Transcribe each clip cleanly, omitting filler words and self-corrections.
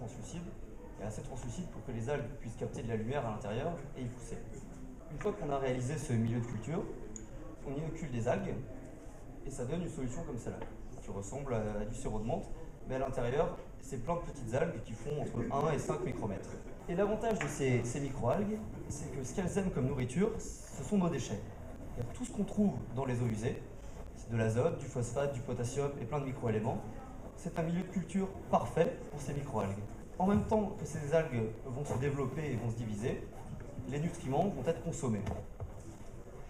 translucide et assez translucide pour que les algues puissent capter de la lumière à l'intérieur et y pousser. Une fois qu'on a réalisé ce milieu de culture, on inocule des algues et ça donne une solution comme celle-là, qui ressemble à du sirop de menthe, mais à l'intérieur, c'est plein de petites algues qui font entre 1 et 5 micromètres. Et l'avantage de ces micro-algues, c'est que ce qu'elles aiment comme nourriture, ce sont nos déchets. Il y a tout ce qu'on trouve dans les eaux usées, c'est de l'azote, du phosphate, du potassium et plein de micro-éléments. C'est un milieu de culture parfait pour ces micro-algues. En même temps que ces algues vont se développer et vont se diviser, les nutriments vont être consommés.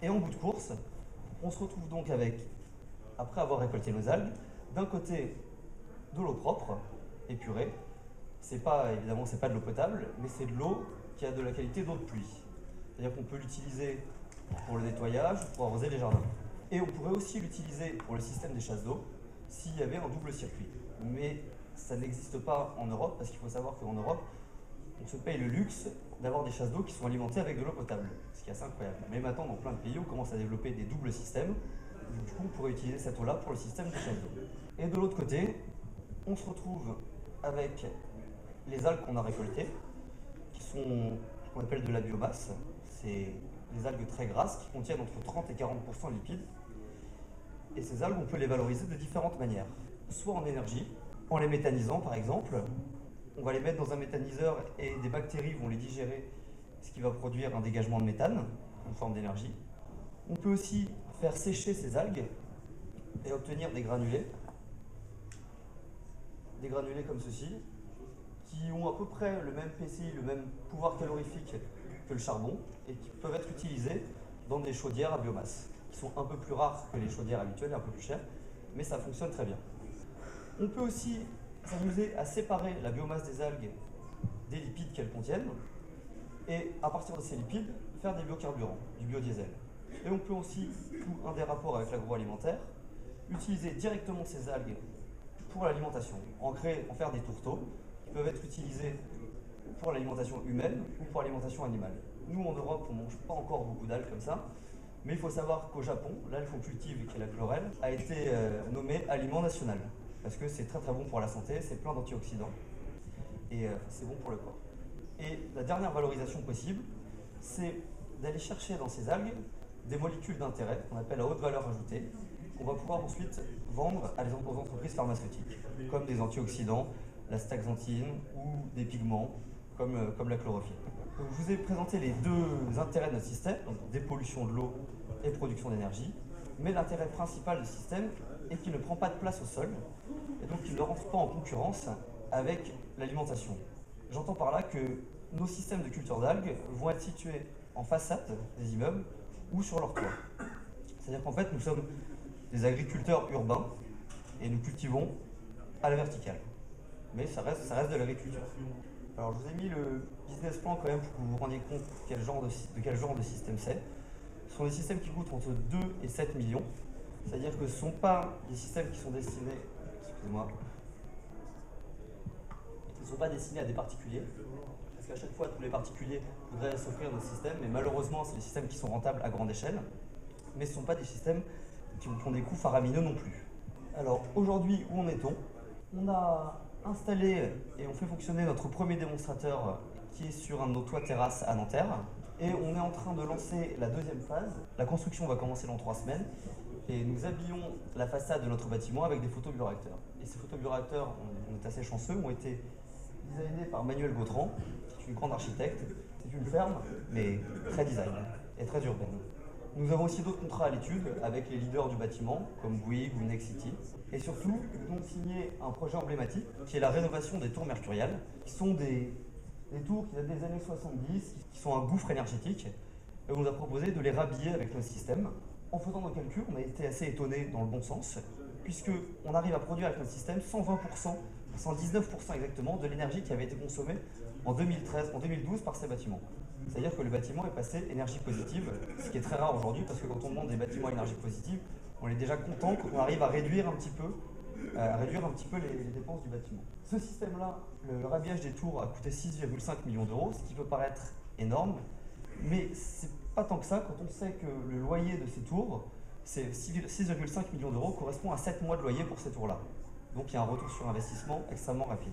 Et en bout de course, on se retrouve donc avec, après avoir récolté nos algues, d'un côté de l'eau propre, épurée. Évidemment, c'est pas de l'eau potable, mais c'est de l'eau qui a de la qualité d'eau de pluie. C'est-à-dire qu'on peut l'utiliser pour le nettoyage, pour arroser les jardins. Et on pourrait aussi l'utiliser pour le système des chasses d'eau s'il y avait un double circuit. Mais ça n'existe pas en Europe, parce qu'il faut savoir qu'en Europe, on se paye le luxe d'avoir des chasses d'eau qui sont alimentées avec de l'eau potable, ce qui est assez incroyable. Mais maintenant, dans plein de pays, on commence à développer des doubles systèmes. Du coup, on pourrait utiliser cette eau-là pour le système des chasses d'eau. Et de l'autre côté, on se retrouve avec les algues qu'on a récoltées, qui sont ce qu'on appelle de la biomasse. C'est des algues très grasses qui contiennent entre 30 et 40% de lipides. Et ces algues, on peut les valoriser de différentes manières. Soit en énergie, en les méthanisant par exemple. On va les mettre dans un méthaniseur et des bactéries vont les digérer, ce qui va produire un dégagement de méthane, une forme d'énergie. On peut aussi faire sécher ces algues et obtenir des granulés comme ceci, qui ont à peu près le même PCI, le même pouvoir calorifique que le charbon, et qui peuvent être utilisés dans des chaudières à biomasse, qui sont un peu plus rares que les chaudières habituelles et un peu plus chères, mais ça fonctionne très bien. On peut aussi s'amuser à séparer la biomasse des algues des lipides qu'elles contiennent, et à partir de ces lipides, faire des biocarburants, du biodiesel. Et on peut aussi, tout un des rapports avec l'agroalimentaire, utiliser directement ces algues pour l'alimentation, en faire des tourteaux qui peuvent être utilisés pour l'alimentation humaine ou pour l'alimentation animale. Nous, en Europe, on ne mange pas encore beaucoup d'algues comme ça, mais il faut savoir qu'au Japon, l'algue qu'on cultive, qui est la chlorelle, a été nommée aliment national, parce que c'est très très bon pour la santé, c'est plein d'antioxydants, et c'est bon pour le corps. Et la dernière valorisation possible, c'est d'aller chercher dans ces algues des molécules d'intérêt, qu'on appelle à haute valeur ajoutée, qu'on va pouvoir ensuite vendre aux entreprises pharmaceutiques, comme des antioxydants, la staxanthine ou des pigments, comme la chlorophylle. Donc, je vous ai présenté les deux intérêts de notre système, donc dépollution de l'eau et production d'énergie, mais l'intérêt principal du système est qu'il ne prend pas de place au sol, et donc il ne rentre pas en concurrence avec l'alimentation. J'entends par là que nos systèmes de culture d'algues vont être situés en façade des immeubles ou sur leur toit. C'est-à-dire qu'en fait, nous sommes des agriculteurs urbains et nous cultivons à la verticale. Mais ça reste de l'agriculture. Alors, je vous ai mis le business plan quand même pour que vous vous rendiez compte de quel genre de système c'est. Ce sont des systèmes qui coûtent entre 2 et 7 millions. C'est-à-dire que ce ne sont pas des systèmes qui sont destinés, qui ne sont pas destinés à des particuliers. Parce qu'à chaque fois, tous les particuliers voudraient s'offrir notre système, mais malheureusement, c'est des systèmes qui sont rentables à grande échelle. Mais ce ne sont pas des systèmes qui ont des coûts faramineux non plus. Alors, aujourd'hui, où en est-on? On a installé et on fait fonctionner notre premier démonstrateur qui est sur un de nos toits terrasses à Nanterre. Et on est en train de lancer la deuxième phase. La construction va commencer dans 3 semaines. Et nous habillons la façade de notre bâtiment avec des photobioréacteurs. Et ces photobioréacteurs, on est assez chanceux, ont été designés par Manuel Gautran, qui est une grande architecte. C'est une ferme, mais très design et très urbaine. Nous avons aussi d'autres contrats à l'étude avec les leaders du bâtiment, comme Bouygues ou Nexity. Et surtout, nous avons signé un projet emblématique, qui est la rénovation des tours mercuriales, qui sont des tours qui datent des années 70, qui sont un gouffre énergétique. Et on nous a proposé de les rhabiller avec notre système. En faisant nos calculs, on a été assez étonnés dans le bon sens, puisqu'on arrive à produire avec notre système 120%, 119% exactement, de l'énergie qui avait été consommée en 2012 par ces bâtiments. C'est-à-dire que le bâtiment est passé énergie positive, ce qui est très rare aujourd'hui, parce que quand on demande des bâtiments à énergie positive, on est déjà content qu'on arrive à réduire un petit peu les dépenses du bâtiment. Ce système-là, le rhabillage des tours a coûté 6,5 millions d'euros, ce qui peut paraître énorme, mais c'est pas tant que ça quand on sait que le loyer de ces tours, c'est 6,5 millions d'euros, correspond à 7 mois de loyer pour ces tours-là. Donc il y a un retour sur investissement extrêmement rapide.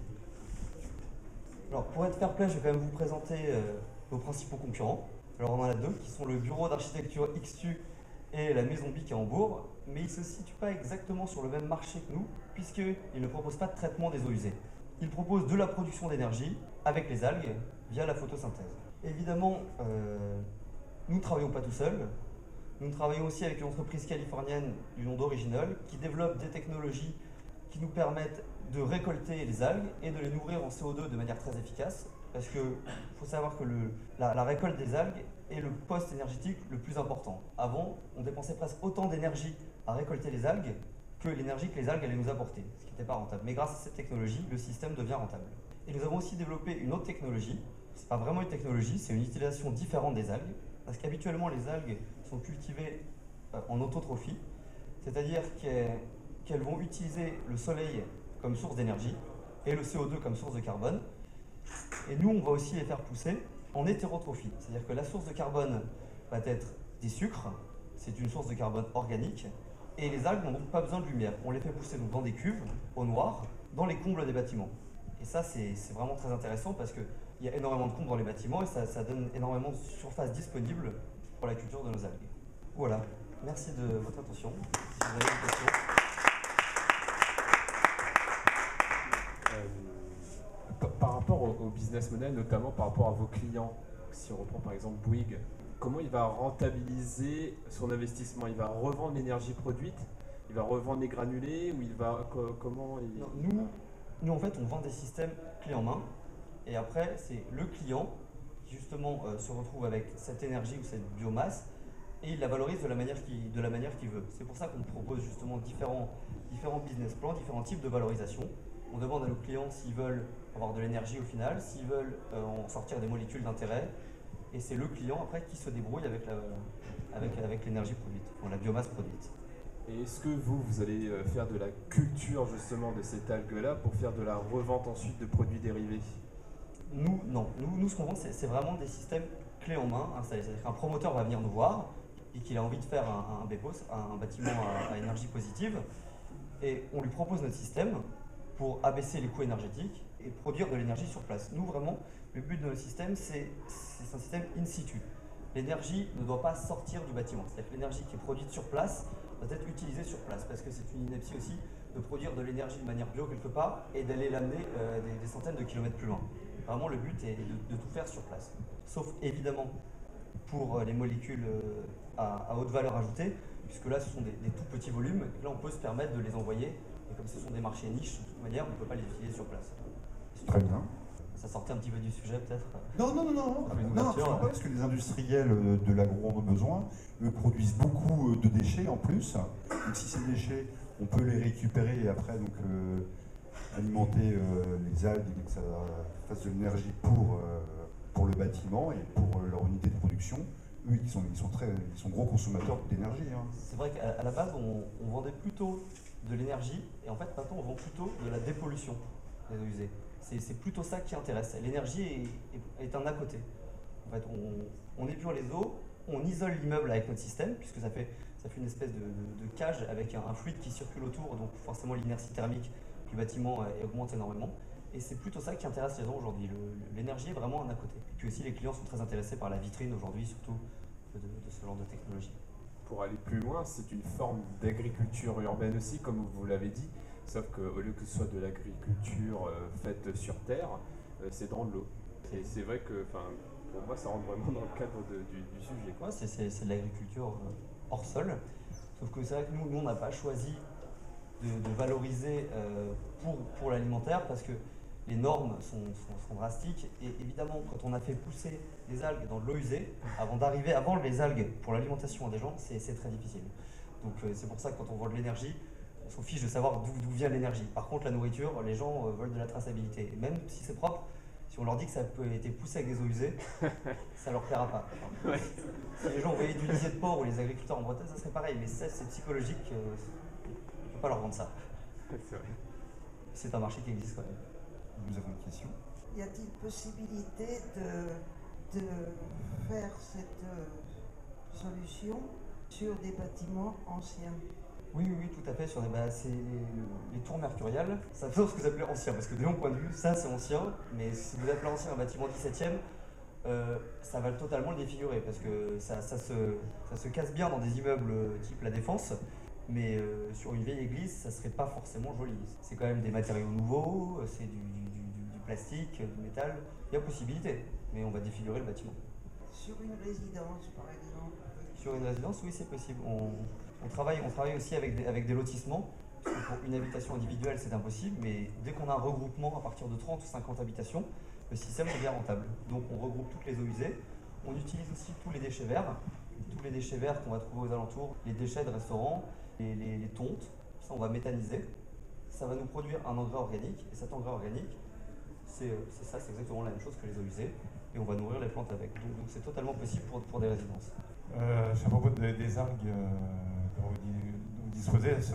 Alors pour être fair play, je vais quand même vous présenter nos principaux concurrents. Alors on en a deux qui sont le bureau d'architecture XTU et la Maison Bic à Hambourg, mais ils ne se situent pas exactement sur le même marché que nous, puisqu'ils ne proposent pas de traitement des eaux usées. Ils proposent de la production d'énergie avec les algues via la photosynthèse. Évidemment, nous ne travaillons pas tout seuls. Nous travaillons aussi avec une entreprise californienne du nom d'Original qui développe des technologies qui nous permettent de récolter les algues et de les nourrir en CO2 de manière très efficace. Parce qu'il faut savoir que la récolte des algues est le poste énergétique le plus important. Avant, on dépensait presque autant d'énergie à récolter les algues que l'énergie que les algues allaient nous apporter, ce qui n'était pas rentable. Mais grâce à cette technologie, le système devient rentable. Et nous avons aussi développé une autre technologie. Ce n'est pas vraiment une technologie, c'est une utilisation différente des algues. Parce qu'habituellement, les algues sont cultivées en autotrophie, c'est-à-dire qu'elles vont utiliser le soleil comme source d'énergie et le CO2 comme source de carbone. Et nous, on va aussi les faire pousser en hétérotrophie, c'est-à-dire que la source de carbone va être des sucres, c'est une source de carbone organique, et les algues n'ont donc pas besoin de lumière. On les fait pousser donc dans des cuves, au noir, dans les combles des bâtiments. Et ça, c'est vraiment très intéressant parce qu'il y a énormément de combles dans les bâtiments et ça donne énormément de surface disponible pour la culture de nos algues. Voilà, merci de votre attention. Si vous avez des questions. Par rapport au business model, notamment par rapport à vos clients, si on reprend par exemple Bouygues, comment il va rentabiliser son investissement? Il va revendre l'énergie produite? Il va revendre les granulés? Ou il va comment il... Non, nous, en fait, on vend des systèmes clés en main. Et après, c'est le client qui, justement, se retrouve avec cette énergie ou cette biomasse et il la valorise de la manière qu'il veut. C'est pour ça qu'on propose, justement, différents business plans, différents types de valorisation. On demande à nos clients s'ils veulent avoir de l'énergie au final, s'ils veulent en sortir des molécules d'intérêt. Et c'est le client, après, qui se débrouille avec l'énergie produite, la biomasse produite. Et est-ce que vous allez faire de la culture justement de cette algue-là pour faire de la revente ensuite de produits dérivés? Nous, non. Nous, ce qu'on vend, c'est vraiment des systèmes clés en main installés. C'est-à-dire qu'un promoteur va venir nous voir et qu'il a envie de faire un BPOS, un bâtiment à énergie positive, et on lui propose notre système pour abaisser les coûts énergétiques et produire de l'énergie sur place. Nous, vraiment, le but de notre système, c'est un système in situ. L'énergie ne doit pas sortir du bâtiment. C'est-à-dire que l'énergie qui est produite sur place doit être utilisée sur place, parce que c'est une ineptie aussi de produire de l'énergie de manière bio quelque part et d'aller l'amener des centaines de kilomètres plus loin. Vraiment, le but est de tout faire sur place. Sauf évidemment pour les molécules à haute valeur ajoutée, puisque là, ce sont des tout petits volumes. Et là, on peut se permettre de les envoyer. Et comme ce sont des marchés niches, de toute manière, on ne peut pas les utiliser sur place. Très bien. Ça sortait un petit peu du sujet, peut-être? Non, absolument pas, parce que les industriels de l'agro en ont besoin. Eux produisent beaucoup de déchets en plus. Donc si ces déchets, on peut les récupérer et après donc, alimenter les algues et que ça fasse de l'énergie pour le bâtiment et pour leur unité de production. Eux, ils sont gros consommateurs d'énergie. Hein. C'est vrai qu'à la base, on vendait plutôt de l'énergie et en fait, maintenant, on vend plutôt de la dépollution des eaux usées. C'est plutôt ça qui intéresse. L'énergie est un à côté. En fait, on épure les eaux, on isole l'immeuble avec notre système, puisque ça fait une espèce de cage avec un fluide qui circule autour, donc forcément l'inertie thermique du bâtiment augmente énormément. Et c'est plutôt ça qui intéresse les gens aujourd'hui. L'énergie est vraiment un à côté. Et puis aussi, les clients sont très intéressés par la vitrine aujourd'hui, surtout de ce genre de technologie. Pour aller plus loin, c'est une forme d'agriculture urbaine aussi, comme vous l'avez dit. Sauf qu'au lieu que ce soit de l'agriculture faite sur terre, c'est dans de l'eau. Et c'est vrai que pour moi, ça rentre vraiment dans le cadre du sujet. Ouais, c'est de l'agriculture hors sol. Sauf que c'est vrai que nous on n'a pas choisi de valoriser pour l'alimentaire parce que les normes sont drastiques. Et évidemment, quand on a fait pousser des algues dans de l'eau usée, avant les algues pour l'alimentation à des gens, c'est très difficile. Donc c'est pour ça que quand on vend de l'énergie, on s'en fiche de savoir d'où vient l'énergie. Par contre, la nourriture, les gens veulent de la traçabilité. Et même si c'est propre, si on leur dit que ça a été poussé avec des eaux usées, ça leur plaira pas. Enfin, ouais. Si les gens voyaient du lisier de porc ou les agriculteurs en Bretagne, ça serait pareil. Mais ça, c'est psychologique. On ne peut pas leur vendre ça. C'est vrai. C'est un marché qui existe quand même. Nous avons une question. Y a-t-il possibilité de faire cette solution sur des bâtiments anciens? Oui, oui, oui, tout à fait. C'est les tours mercuriales. Ça fait ce que vous appelez ancien, parce que de mon point de vue, ça c'est ancien, mais si vous appelez ancien un bâtiment 17e, ça va totalement le défigurer, parce que ça se casse bien dans des immeubles type La Défense, mais sur une vieille église, ça serait pas forcément joli. C'est quand même des matériaux nouveaux, c'est du plastique, du métal. Il y a possibilité, mais on va défigurer le bâtiment. Sur une résidence, par exemple. Sur une résidence, oui, c'est possible. On travaille aussi avec des lotissements. Parce que pour une habitation individuelle, c'est impossible, mais dès qu'on a un regroupement à partir de 30 ou 50 habitations, le système devient rentable. Donc on regroupe toutes les eaux usées. On utilise aussi tous les déchets verts qu'on va trouver aux alentours, les déchets de restaurants, les tontes. Ça, on va méthaniser. Ça va nous produire un engrais organique. Et cet engrais organique, c'est exactement la même chose que les eaux usées. Et on va nourrir les plantes avec. Donc c'est totalement possible pour des résidences. À propos des algues dont vous disposez, ce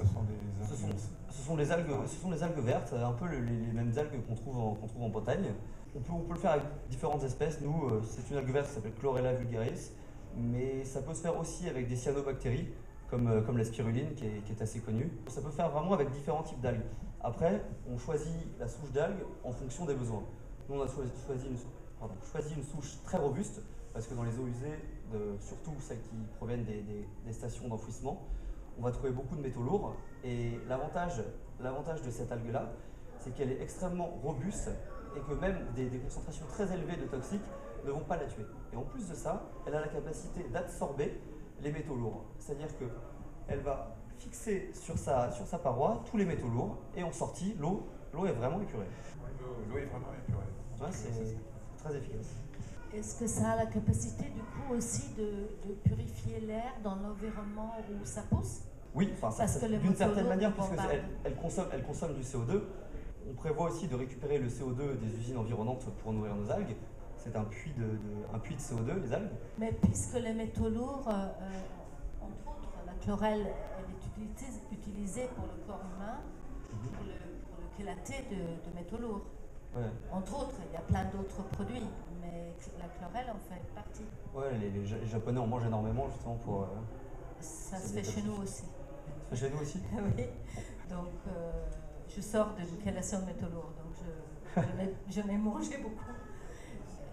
sont des algues. Ce sont les algues vertes, un peu les mêmes algues qu'on trouve en Bretagne. On peut le faire avec différentes espèces. Nous, c'est une algue verte qui s'appelle Chlorella vulgaris, mais ça peut se faire aussi avec des cyanobactéries, comme la spiruline qui est assez connue. Ça peut faire vraiment avec différents types d'algues. Après, on choisit la souche d'algues en fonction des besoins. Nous, on a choisi une souche très robuste, parce que dans les eaux usées, surtout celles qui proviennent des stations d'enfouissement, on va trouver beaucoup de métaux lourds. Et l'avantage de cette algue-là, c'est qu'elle est extrêmement robuste et que même des concentrations très élevées de toxiques ne vont pas la tuer. Et en plus de ça, elle a la capacité d'absorber les métaux lourds. C'est-à-dire qu'elle va fixer sur sa paroi tous les métaux lourds et en sortie, l'eau est vraiment épurée. L'eau est vraiment épurée. Ouais, c'est très efficace. Est-ce que ça a la capacité du coup aussi de purifier l'air dans l'environnement où ça pousse? Oui, d'une certaine manière, puisque bombardent. elle consomme du CO2. On prévoit aussi de récupérer le CO2 des usines environnantes pour nourrir nos algues. C'est un puits de CO2, les algues. Mais puisque les métaux lourds, entre autres, la chlorelle, elle est utilisée pour le corps humain, pour le chélaté de métaux lourds. Ouais. Entre autres, il y a plein d'autres produits, mais la chlorelle en fait partie. Ouais, les Japonais en mangent énormément justement pour. Ça se fait chez nous aussi. Ça se fait chez nous aussi. Oui. Donc, je sors de l'utilisation de métaux lourds, donc je n'ai mangé beaucoup.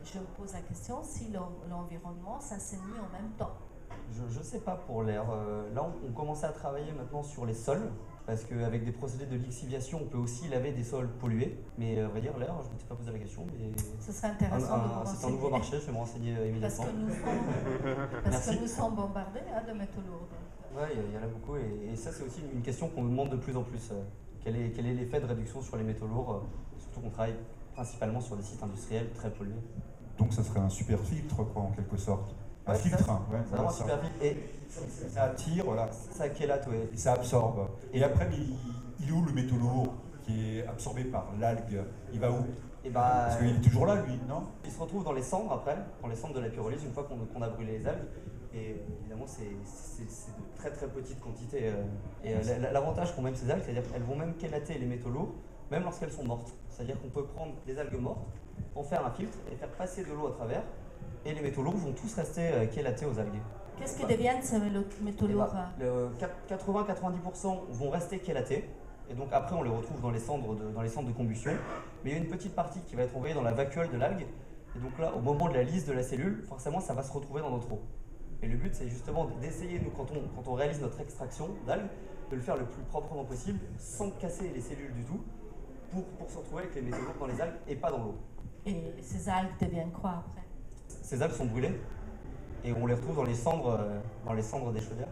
Je me pose la question si l'environnement s'assainit en même temps. Je ne sais pas pour l'air. Là, on commençait à travailler maintenant sur les sols, parce qu'avec des procédés de lixiviation, on peut aussi laver des sols pollués. Mais à vrai dire, l'air, je ne m'étais pas posé la question. Mais ce serait intéressant de me c'est un nouveau marché, je vais me renseigner immédiatement. Parce que nous sommes bombardés de métaux lourds. Oui, il y en a beaucoup. Et ça, c'est aussi une question qu'on nous demande de plus en plus. Quel est l'effet de réduction sur les métaux lourds, surtout qu'on travaille principalement sur des sites industriels très pollués. Donc ça serait un super filtre, quoi, en quelque sorte. Un Ouais, filtre, ça, hein, ouais, c'est vraiment un super filtre. Et ça attire, voilà, ça chélate, ouais. et ça absorbe. Et après, il est où le métaux lourd qui est absorbé par l'algue? Il va où? Et bah, Parce qu'il est toujours là, lui, non? il se retrouve dans les cendres après, dans les cendres de la pyrolyse, une fois qu'on a brûlé les algues. Et évidemment, c'est de très très petites quantités. Et l'avantage qu'ont même ces algues, c'est-à-dire qu'elles vont même chélater les métaux lourds, même lorsqu'elles sont mortes. C'est-à-dire qu'on peut prendre des algues mortes, en faire un filtre et faire passer de l'eau à travers, et les métaux lourds vont tous rester chélatés aux algues. Qu'est-ce que deviennent ces métaux lourds? 80-90% vont rester chélatés, et donc après on les retrouve dans les cendres de combustion. Mais il y a une petite partie qui va être envoyée dans la vacuole de l'algue, et donc là, au moment de la lyse de la cellule, forcément ça va se retrouver dans notre eau. Et le but, c'est justement d'essayer, nous, quand on réalise notre extraction d'algues, de le faire le plus proprement possible, sans casser les cellules du tout, pour se retrouver avec les métaux lourds dans les algues et pas dans l'eau. Et ces algues deviennent quoi après? Ces algues sont brûlées et on les retrouve dans les cendres des chaudières.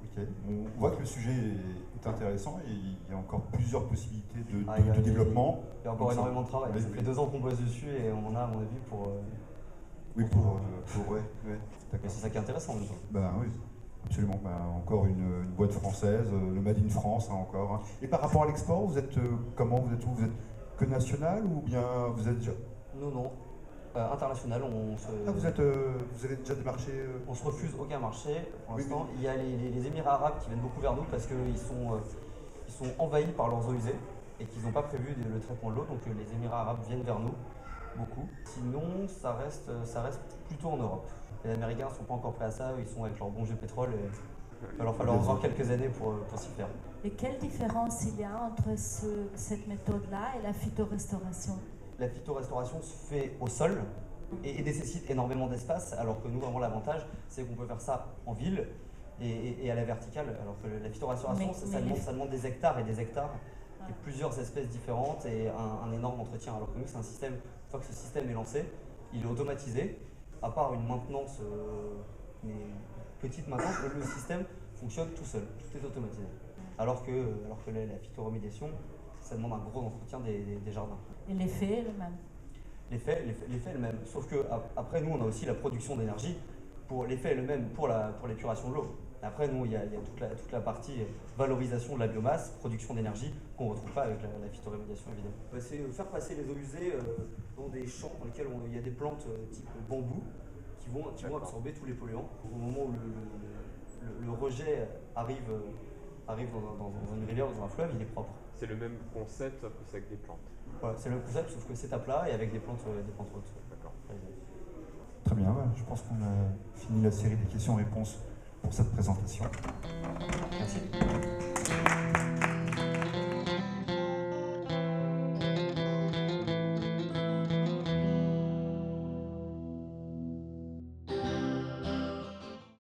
Ok. On voit que le sujet est intéressant et il y a encore plusieurs possibilités Ah, de développement. Il y a encore Donc, énormément de travail. Oui, Ça fait 2 ans qu'on bosse dessus et on a, à mon avis, pour. Oui, ouais, Mais d'accord. c'est ça qui est intéressant en même temps. Ben oui, absolument. Ben, encore une boîte française, le Made in France, hein, encore. Hein. Et par rapport à l'export, vous êtes comment? Vous êtes où? Vous êtes que national ou bien vous êtes déjà... Non. International, Ah, vous avez déjà des marchés on se refuse aucun marché pour Oui, l'instant. Il y a les Émirats arabes qui viennent beaucoup vers nous parce qu'ils sont envahis par leurs eaux usées et qu'ils n'ont pas prévu le traitement de l'eau. Donc les Émirats arabes viennent vers nous beaucoup. Sinon, ça reste plutôt en Europe. Les Américains ne sont pas encore prêts à ça, ils sont avec leur bon jus de pétrole. Il va leur falloir encore quelques années pour s'y faire. Et quelle différence il y a entre cette méthode-là et la phytorestauration? La phytorestauration se fait au sol et nécessite énormément d'espace, alors que nous, vraiment, l'avantage, c'est qu'on peut faire ça en ville et à la verticale, alors que la phytorestauration, ça demande des hectares et des hectares, et plusieurs espèces différentes et un énorme entretien, alors que nous, c'est un système, une fois que ce système est lancé, il est automatisé, à part une maintenance, mais petite maintenance, le système fonctionne tout seul, tout est automatisé. Alors que la phytoremédiation, ça demande un gros entretien des jardins. Et l'effet est le même? L'effet est le même, sauf que après nous on a aussi la production d'énergie. L'effet est le même pour l'épuration de l'eau. Après nous il y a toute la partie valorisation de la biomasse, production d'énergie qu'on ne retrouve pas avec la phytoremédiation évidemment. C'est faire passer les eaux usées dans des champs dans lesquels il y a des plantes type bambou qui vont absorber tous les polluants. Au moment où le rejet arrive dans une rivière ou dans un fleuve, il est propre. C'est le même concept, sauf que c'est avec des plantes. Voilà, c'est le même concept, sauf que c'est à plat et avec des plantes hautes. D'accord. Très bien, je pense qu'on a fini la série des questions-réponses pour cette présentation. Merci.